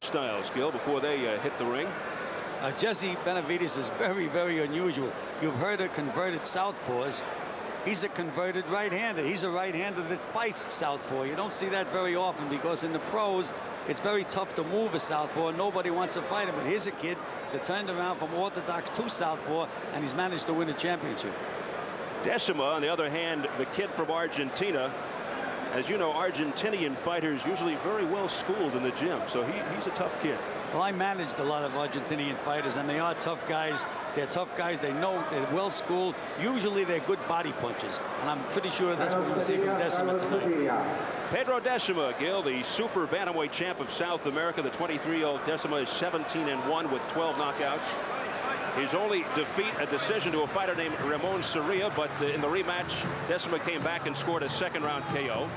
styles, Gil, before they hit the ring. Jesse Benavides is very, very unusual. You've heard of converted southpaws. He's a converted right-hander. He's a right-hander that fights southpaw. You don't see that very often because in the pros, it's very tough to move a southpaw. Nobody wants to fight him. But here's a kid that turned around from orthodox to southpaw, and he's managed to win a championship. Decima, on the other hand, the kid from Argentina. As you know, Argentinian fighters usually very well schooled in the gym, so he's a tough kid. Well, I managed a lot of Argentinian fighters, and they are tough guys. They're tough guys. They know they're well schooled. Usually they're good body punchers, and I'm pretty sure that's what we're going to see from Decima tonight. Pedro Decima, Gil, the super bantamweight champ of South America. The 23-year-old Decima is 17-1 with 12 knockouts. His only defeat, a decision to a fighter named Ramon Soria, but in the rematch, Decima came back and scored a second-round KO.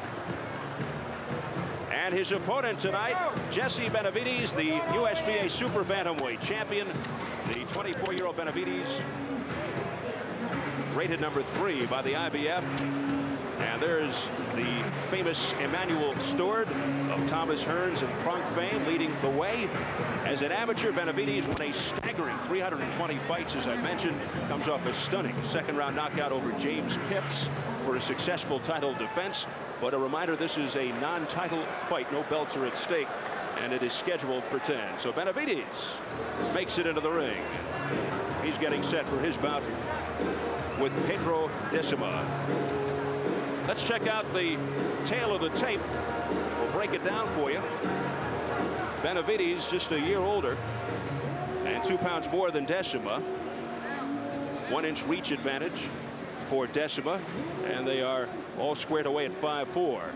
And his opponent tonight, Jesse Benavides, the USBA Super Bantamweight champion. The 24-year-old Benavides, rated number 3 by the IBF. And there's the famous Emmanuel Stewart of Thomas Hearns and Pronk fame leading the way. As an amateur, Benavides won a staggering 320 fights, as I mentioned. Comes off a stunning second-round knockout over James Pips for a successful title defense. But a reminder, this is a non-title fight. No belts are at stake, and it is scheduled for 10. So Benavides makes it into the ring. He's getting set for his bout with Pedro Decima. Let's check out the tail of the tape. We'll break it down for you. Benavides just a year older and 2 pounds more than Decima. 1-inch reach advantage for Decima, and they are all squared away at 5'4".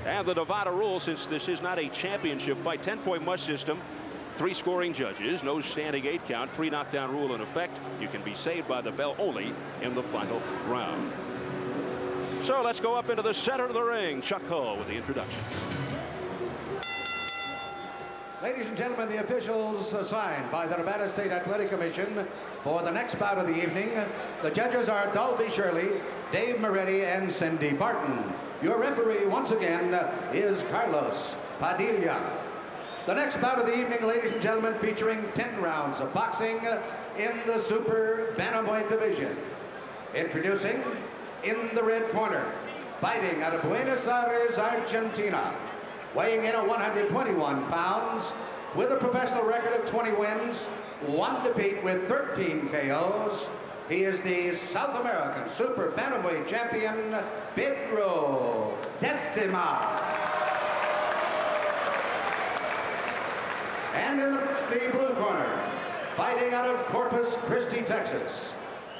And the Nevada rule, since this is not a championship fight, 10-point must system. 3 scoring judges, no standing 8 count, 3 knockdown rule in effect. You can be saved by the bell only in the final round. So let's go up into the center of the ring. Chuck Hull with the introduction. Ladies and gentlemen, the officials assigned by the Nevada State Athletic Commission for the next bout of the evening. The judges are Dalby Shirley, Dave Moretti, and Cindy Barton. Your referee, once again, is Carlos Padilla. The next bout of the evening, ladies and gentlemen, featuring 10 rounds of boxing in the Super Bantamweight division. Introducing, in the red corner, fighting out of Buenos Aires, Argentina, weighing in at 121 pounds, with a professional record of 20 wins, 1 defeat with 13 KOs. He is the South American Super Bantamweight champion, Pedro Decima. And in the blue corner, fighting out of Corpus Christi, Texas,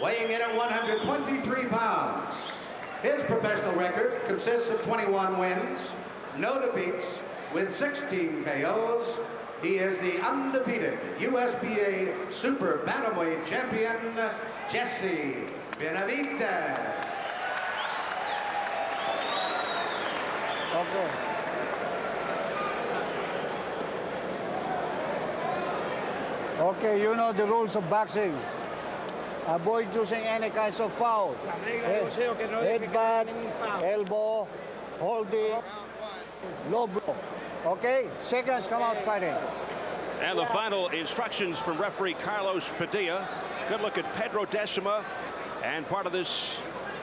weighing in at 123 pounds. His professional record consists of 21 wins, no defeats, with 16 KOs. He is the undefeated USBA Super Bantamweight champion, Jesse Benavides. Okay. Okay, you know the rules of boxing. Avoid using any kinds of foul. Headbutt, elbow, holding, low blow. Okay, seconds, come out fighting. And the final instructions from referee Carlos Padilla. Good look at Pedro Decima and part of this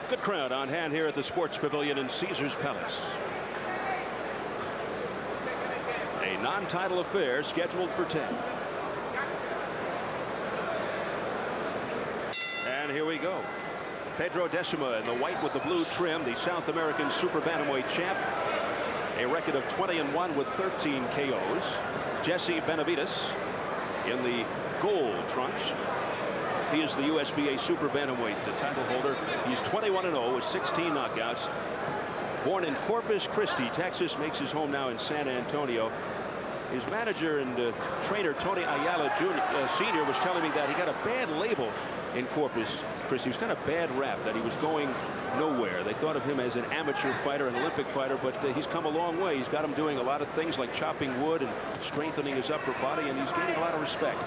good crowd on hand here at the Sports Pavilion in Caesars Palace. A non-title affair scheduled for 10. And here we go. Pedro Decima in the white with the blue trim, the South American Super Bantamweight champ. A record of 20-1 with 13 KOs. Jesse Benavides in the gold trunks. He is the USBA Super Bantamweight, the title holder. He's 21-0 with 16 knockouts. Born in Corpus Christi, Texas, makes his home now in San Antonio. His manager and trainer, Tony Ayala Sr., was telling me that he got a bad label in Corpus Christi. He was kind of bad rap, that he was going nowhere. They thought of him as an amateur fighter, an Olympic fighter, but he's come a long way. He's got him doing a lot of things like chopping wood and strengthening his upper body, and he's gaining a lot of respect.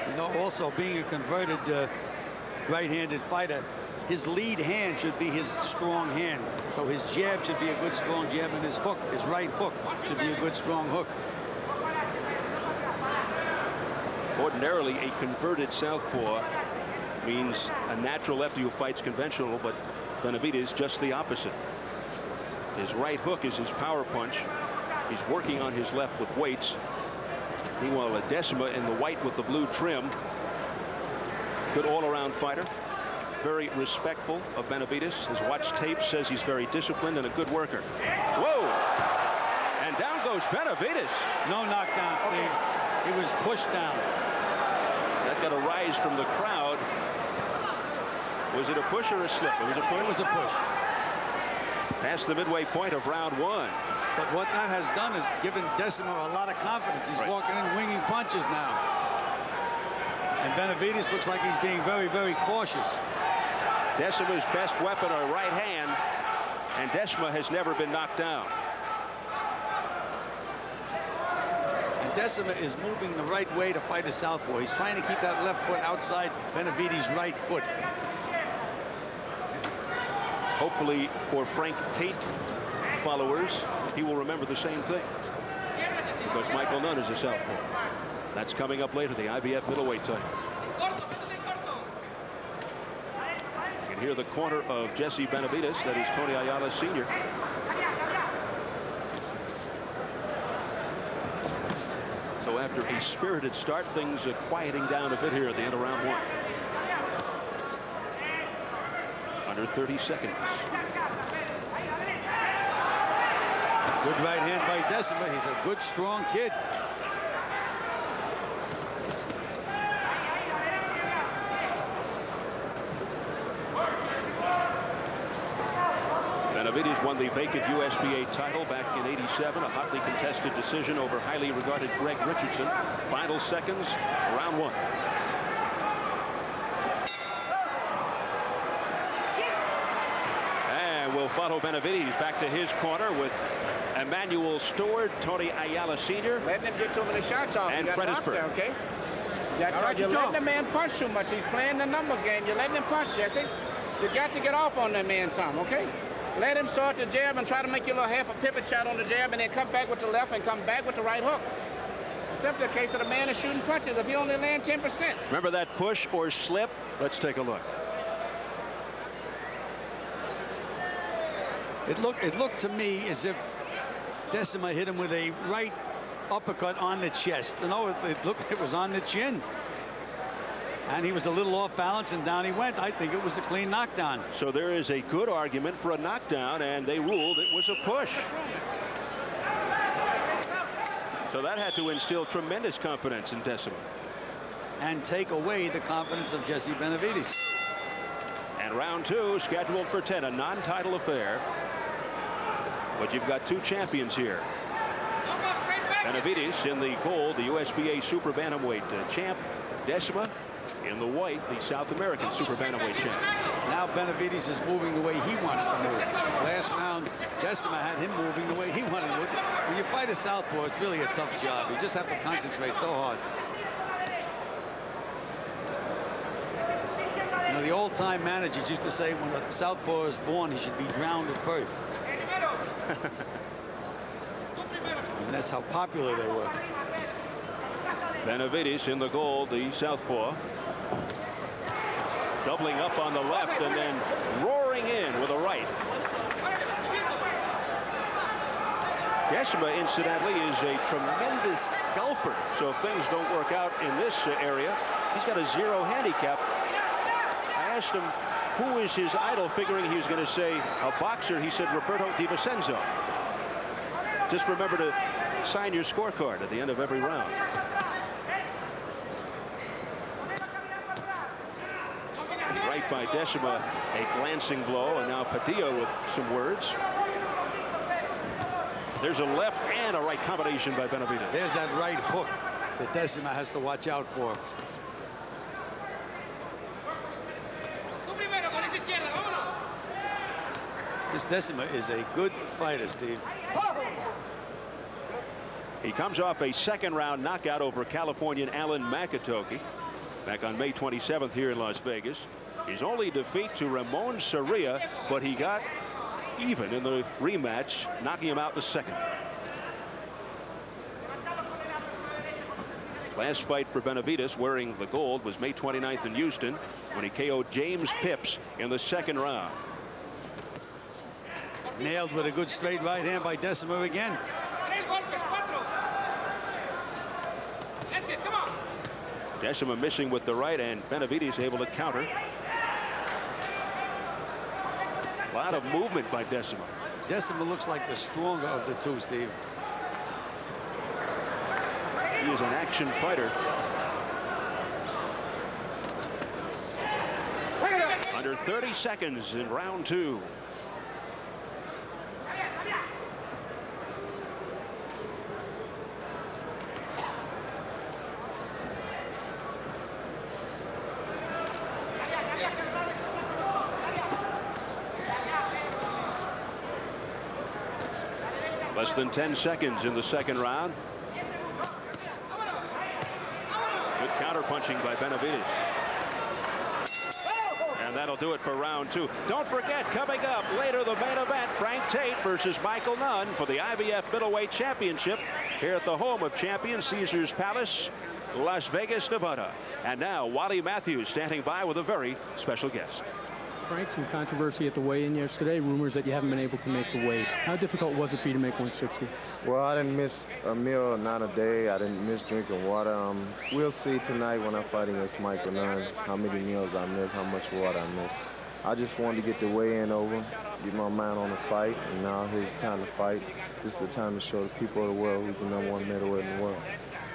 You know, also being a converted right-handed fighter, his lead hand should be his strong hand. So his jab should be a good strong jab, and his hook, his right hook, should be a good strong hook. Ordinarily, a converted southpaw means a natural lefty who fights conventional, but Benavides just the opposite. His right hook is his power punch. He's working on his left with weights. Meanwhile, Decima in the white with the blue trim. Good all-around fighter. Very respectful of Benavides. His watch tape says he's very disciplined and a good worker. Whoa! And down goes Benavides. No knockdown, Steve. He was pushed down. That got a rise from the crowd. Was it a push or a slip? It was a push. It was a push. Past the midway point of round one. But what that has done is given Decima a lot of confidence. He's walking in winging punches now. And Benavides looks like he's being very, very cautious. Decima's best weapon, a right hand, and Decima has never been knocked down. And Decima is moving the right way to fight a southpaw. He's trying to keep that left foot outside Benavides' right foot. Hopefully for Frank Tate followers, he will remember the same thing, because Michael Nunn is a southpaw. That's coming up later, the IBF middleweight title. You can hear the corner of Jesse Benavides. That is Tony Ayala Sr. So after a spirited start, things are quieting down a bit here at the end of round one. Under 30 seconds. Good right hand by Decima. He's a good, strong kid. Benavides won the vacant USBA title back in '87, a hotly contested decision over highly regarded Greg Richardson. Final seconds, round one. And we'll follow Benavides back to his corner with Emmanuel Stewart, Tony Ayala Sr. Letting him get too many shots off. And You got knocked there, okay? All right, you're letting the man punch too much. He's playing the numbers game. You're letting him punch, Jesse. You got to get off on that man some, okay? Let him start the jab and try to make you a little half a pivot shot on the jab, and then come back with the left and come back with the right hook. It's simply a case of the man is shooting punches if he only land 10%. Remember that push or slip? Let's take a look. It looked to me as if Decima hit him with a right uppercut on the chest. No, it looked like it was on the chin. And he was a little off balance, and down he went. I think it was a clean knockdown. So there is a good argument for a knockdown, and they ruled it was a push. So that had to instill tremendous confidence in Decima. And take away the confidence of Jesse Benavides. And round two scheduled for 10, a non-title affair. But you've got two champions here. Benavides in the gold, the USBA Super Bantamweight champ. Decima in the white, the South American Super Bantamweight champ. Now Benavides is moving the way he wants to move. Last round, Decima had him moving the way he wanted to move. When you fight a southpaw, it's really a tough job. You just have to concentrate so hard. You know, the old-time managers used to say when a southpaw is born, he should be drowned at birth. And that's how popular they were. Benavides in the gold, the southpaw. Doubling up on the left and then roaring in with a right. Decima, incidentally, is a tremendous golfer. So if things don't work out in this area, he's got a 0 handicap. I asked him who is his idol, figuring he was going to say a boxer. He said Roberto Di Vincenzo. Just remember to sign your scorecard at the end of every round. Right by Decima, a glancing blow, and now Padilla with some words. There's a left and a right combination by Benavides. There's that right hook that Decima has to watch out for. This Decima is a good fighter, Steve. He comes off a second-round knockout over Californian Alan McAtokey back on May 27th here in Las Vegas. His only defeat to Ramon Soria, but he got even in the rematch, knocking him out in the second. Last fight for Benavides, wearing the gold, was May 29th in Houston when he KO'd James Phipps in the second round. Nailed with a good straight right hand by Decima again. Decima missing with the right, and Benavides able to counter. A lot of movement by Decima. Decima looks like the stronger of the two, Steve. He is an action fighter. Under 30 seconds in round 2. Less than 10 seconds in the second round. Good counter punching by Benavides. And that'll do it for round 2. Don't forget, coming up later, the main event, Frank Tate versus Michael Nunn for the IBF Middleweight Championship here at the home of champion, Caesars Palace, Las Vegas, Nevada. And now Wally Matthews standing by with a very special guest. Frank, some controversy at the weigh-in yesterday. Rumors that you haven't been able to make the weight. How difficult was it for you to make 160? Well, I didn't miss a meal, not a day. I didn't miss drinking water. We'll see tonight when I fight against Michael Nunn how many meals I miss, how much water I miss. I just wanted to get the weigh-in over, get my mind on the fight, and now here's the time to fight. This is the time to show the people of the world who's the #1 middleweight in the world.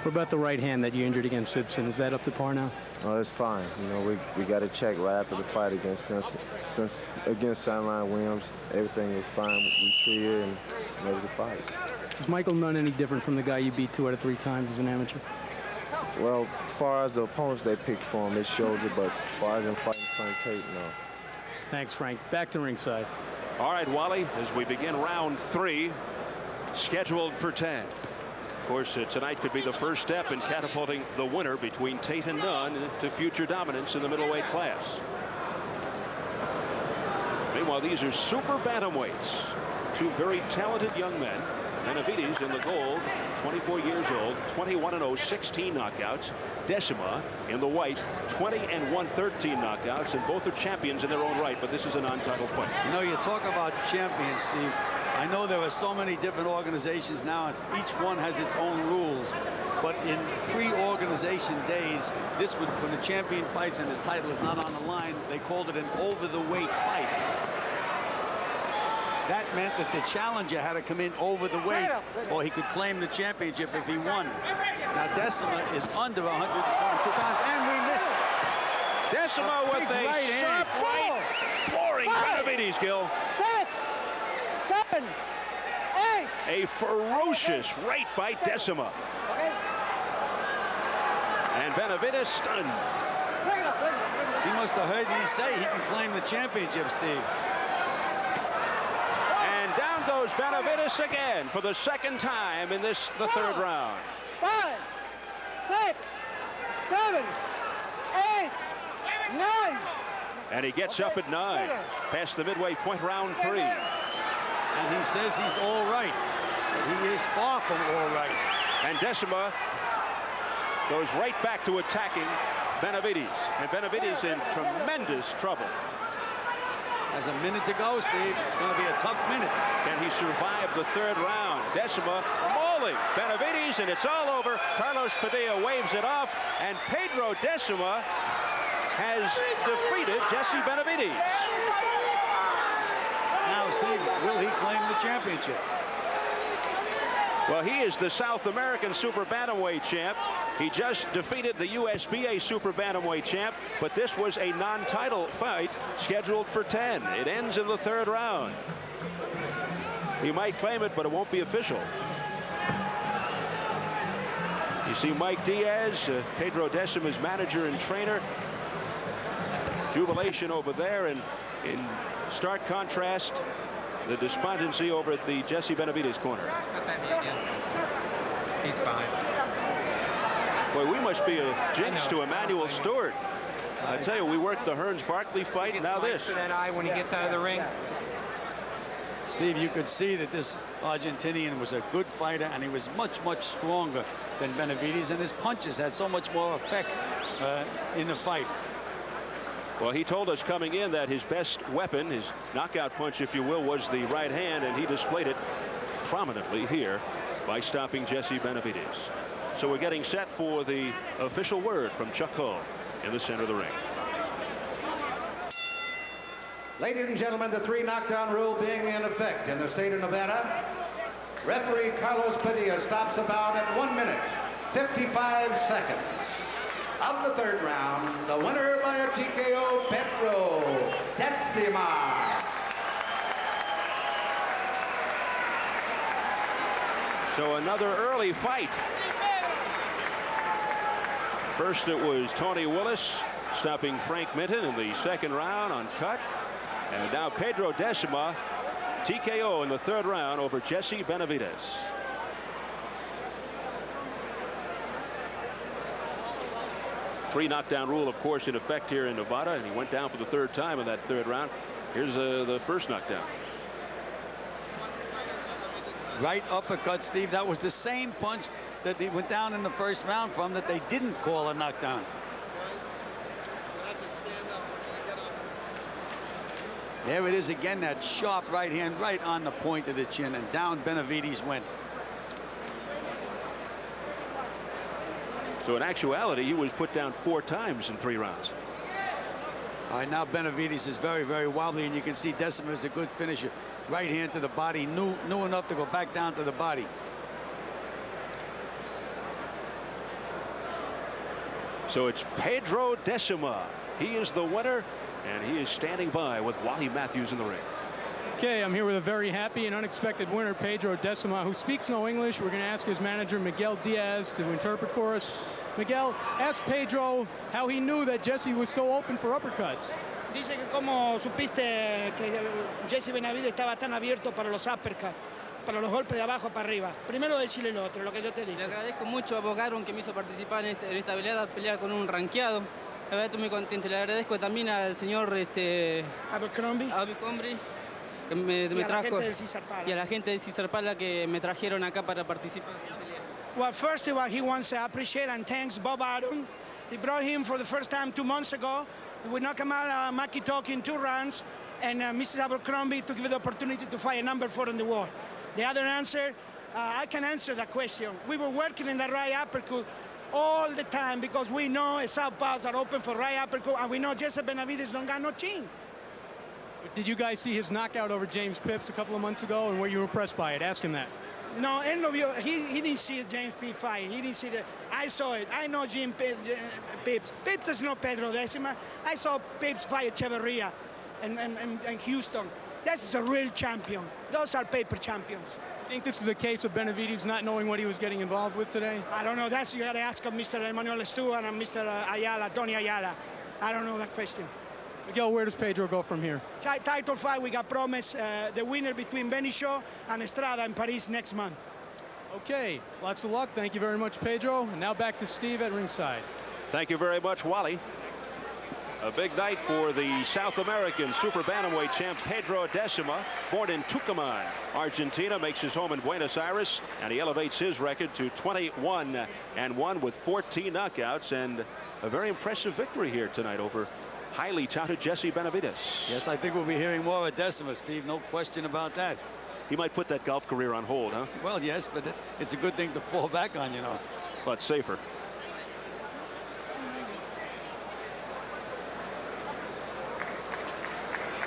What about the right hand that you injured against Simpson? Is that up to par now? Oh, it's fine. You know, we got to check right after the fight against Simpson, against Sideline Williams. Everything was fine. We treated and it was a fight. Is Michael Nunn any different from the guy you beat 2 out of 3 times as an amateur? Well, as far as the opponents they picked for him, it shows it, but as far as in fighting Frank Tate, no. Thanks, Frank. Back to ringside. All right, Wally, as we begin round 3, scheduled for 10. Of course, tonight could be the first step in catapulting the winner between Tate and Nunn to future dominance in the middleweight class. Meanwhile, these are super bantamweights. 2 very talented young men. Benavides in the gold, 24 years old, 21-0, 16 knockouts. Decima in the white, 20-1, 13 knockouts, and both are champions in their own right, but this is a non-title fight. You know, you talk about champions, Steve. I know there are so many different organizations now, and each one has its own rules. But in pre-organization days, this would, when the champion fights and his title is not on the line, they called it an over-the-weight fight. That meant that the challenger had to come in over the weight, or he could claim the championship if he won. Now Decima is under 122 pounds, and we missed it. Decima with a right sharp right, flooring Benavides, Gil. 6, 7, 8. A ferocious right by Decima. And Benavides stunned. He must have heard me say he can claim the championship, Steve. And down goes Benavides again for the second time in the third round. 5, 6, 7, 8, 9. And he gets up at 9, past the midway point, round 3. And he says he's all right, but he is far from all right. And Decima goes right back to attacking Benavides. And Benavides in tremendous trouble. There's a minute to go, Steve. It's going to be a tough minute. Can he survive the third round? Decima mauling Benavides, and it's all over. Carlos Padilla waves it off, and Pedro Decima has defeated Jesse Benavides. Now, Steve, will he claim the championship? Well, he is the South American Super Bantamweight champ. He just defeated the USBA Super Bantamweight champ, but this was a non-title fight scheduled for 10. It ends in the third round. He might claim it, but it won't be official. You see Mike Diaz, Pedro Decima's manager and trainer. Jubilation over there, and in stark contrast, the despondency over at the Jesse Benavides corner. He's fine. Boy, we must be a jinx to Emmanuel Stewart. I tell you, we worked the Hearns-Barkley fight, now this. That eye when he gets out of the ring. Steve, you could see that this Argentinian was a good fighter, and he was much, much stronger than Benavides, and his punches had so much more effect in the fight. Well, he told us coming in that his best weapon, his knockout punch, if you will, was the right hand, and he displayed it prominently here by stopping Jesse Benavides. So we're getting set for the official word from Chuck Hull in the center of the ring. Ladies and gentlemen, the 3 knockdown rule being in effect in the state of Nevada, referee Carlos Padilla stops the bout at 1 minute, 55 seconds. Of the 3rd round, the winner by a TKO, Pedro Decima. So another early fight. First it was Tony Willis stopping Frank Minton in the 2nd round on cut. And now Pedro Decima, TKO in the 3rd round over Jesse Benavides. Three knockdown rule, of course, in effect here in Nevada, and he went down for the 3rd time in that 3rd round. Here's the first knockdown. Right uppercut, Steve. That was the same punch that he went down in the 1st round from that they didn't call a knockdown. There it is again, that sharp right hand right on the point of the chin, and down Benavides went. So in actuality, he was put down 4 times in 3 rounds. All right, now Benavides is very, very wobbly, and you can see Decima is a good finisher. Right hand to the body, knew enough to go back down to the body. So it's Pedro Decima. He is the winner, and he is standing by with Wally Matthews in the ring. Okay, I'm here with a very happy and unexpected winner, Pedro Decima, who speaks no English. We're going to ask his manager, Miguel Diaz, to interpret for us. Miguel, ask Pedro how he knew that Jesse was so open for uppercuts. Dice que cómo supiste que Jesse Benavides estaba tan abierto para los uppercuts, para los golpes de abajo para arriba. Primero decirle lo otro, lo que yo te digo. Le agradezco mucho a Bogaron que me hizo participar en esta pelea con un rankeado. La verdad estoy muy contento. Le agradezco también al señor Abercrombie, que me trajo, y a la gente de César Pala que me trajeron acá para participar en la pelea. Well, first of all, he wants to appreciate and thanks Bob Arum. He brought him for the first time 2 months ago. We knocked him out, Maki Talk, in 2 rounds, and Mrs. Abercrombie to give you the opportunity to fight a number 4 in the world. The other answer, I can answer that question. We were working in the right uppercut all the time because we know southpaws are open for right uppercut, and we know Jesse Benavides don't got no chin. Did you guys see his knockout over James Phipps a couple of months ago, and were you impressed by it? Ask him that. No, he didn't see James Phipps fight. He didn't see that. I saw it. I know Phipps. Phipps is not Pedro Decima. I saw Phipps fight Echeverria and Houston. This is a real champion. Those are paper champions. I think this is a case of Benavides not knowing what he was getting involved with today. I don't know. That's you got to ask of Mr. Emmanuel Stewart and Mr. Ayala, Tony Ayala. I don't know that question. Miguel, where does Pedro go from here? Title fight, we got promised the winner between Benicio and Estrada in Paris next month. Okay, lots of luck. Thank you very much, Pedro. And now back to Steve at ringside. Thank you very much, Wally. A big night for the South American super bantamweight champ Pedro Decima, born in Tucumán, Argentina, makes his home in Buenos Aires, and he elevates his record to 21-1 with 14 knockouts, and a very impressive victory here tonight over highly touted Jesse Benavides. Yes, I think we'll be hearing more of Decima, Steve. No question about that. He might put that golf career on hold, huh? Well, yes, but it's a good thing to fall back on, you know. But safer.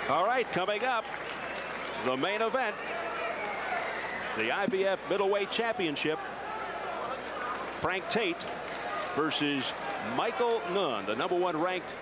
All right, coming up, the main event, the IBF Middleweight Championship. Frank Tate versus Michael Nunn, the #1 ranked